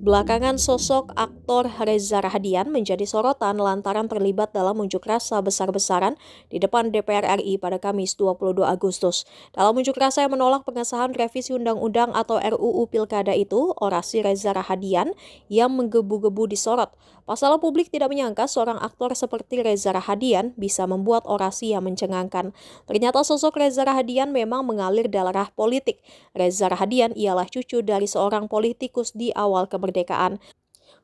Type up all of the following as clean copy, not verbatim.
Belakangan sosok aktor Reza Rahadian menjadi sorotan lantaran terlibat dalam unjuk rasa besar-besaran di depan DPR RI pada Kamis 22 Agustus. Dalam unjuk rasa yang menolak pengesahan revisi undang-undang atau RUU Pilkada itu, orasi Reza Rahadian yang menggebu-gebu disorot. Pasalnya publik tidak menyangka seorang aktor seperti Reza Rahadian bisa membuat orasi yang mencengangkan. Ternyata sosok Reza Rahadian memang mengalir darah politik. Reza Rahadian ialah cucu dari seorang politikus di awal kemerdekaan.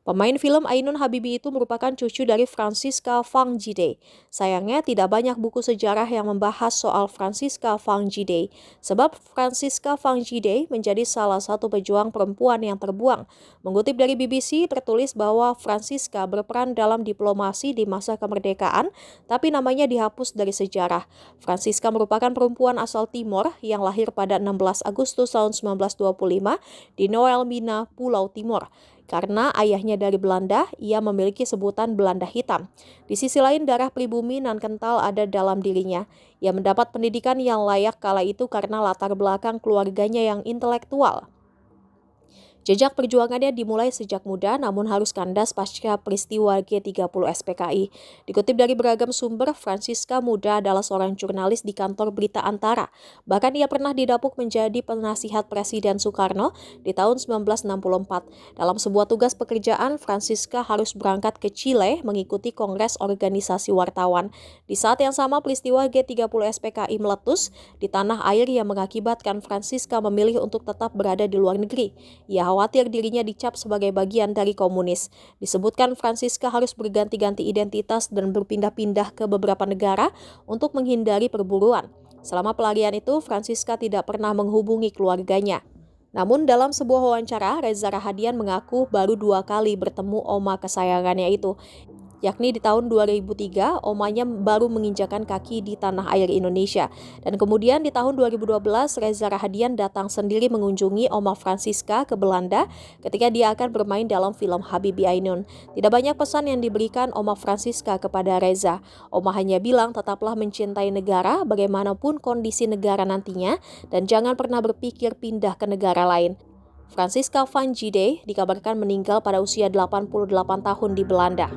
Pemain film Ainun Habibie itu merupakan cucu dari Francisca Fang Jide. Sayangnya tidak banyak buku sejarah yang membahas soal Francisca Fang Jide, sebab Francisca Fang Jide menjadi salah satu pejuang perempuan yang terbuang. Mengutip dari BBC, tertulis bahwa Francisca berperan dalam diplomasi di masa kemerdekaan, tapi namanya dihapus dari sejarah. Francisca merupakan perempuan asal Timor yang lahir pada 16 Agustus tahun 1925 di Noel Mina, Pulau Timor. Karena ayahnya dari Belanda, ia memiliki sebutan Belanda hitam. Di sisi lain, darah pribumi nan kental ada dalam dirinya. Ia mendapat pendidikan yang layak kala itu karena latar belakang keluarganya yang intelektual. Jejak perjuangannya dimulai sejak muda namun harus kandas pasca peristiwa G30 SPKI. Dikutip dari beragam sumber, Francisca muda adalah seorang jurnalis di kantor Berita Antara. Bahkan ia pernah didapuk menjadi penasihat Presiden Soekarno di tahun 1964. Dalam sebuah tugas pekerjaan, Francisca harus berangkat ke Chile mengikuti Kongres Organisasi Wartawan. Di saat yang sama, peristiwa G30 SPKI meletus di tanah air yang mengakibatkan Francisca memilih untuk tetap berada di luar negeri. Ia khawatir dirinya dicap sebagai bagian dari komunis. Disebutkan Francisca harus berganti-ganti identitas dan berpindah-pindah ke beberapa negara untuk menghindari perburuan. Selama pelarian itu, Francisca tidak pernah menghubungi keluarganya. Namun dalam sebuah wawancara, Reza Rahadian mengaku baru 2 kali bertemu oma kesayangannya itu. Yakni di tahun 2003, omanya baru menginjakan kaki di tanah air Indonesia. Dan kemudian di tahun 2012, Reza Rahadian datang sendiri mengunjungi Oma Francisca ke Belanda ketika dia akan bermain dalam film Habibie Ainun. Tidak banyak pesan yang diberikan Oma Francisca kepada Reza. Oma hanya bilang tetaplah mencintai negara bagaimanapun kondisi negara nantinya dan jangan pernah berpikir pindah ke negara lain. Francisca Van Jide dikabarkan meninggal pada usia 88 tahun di Belanda.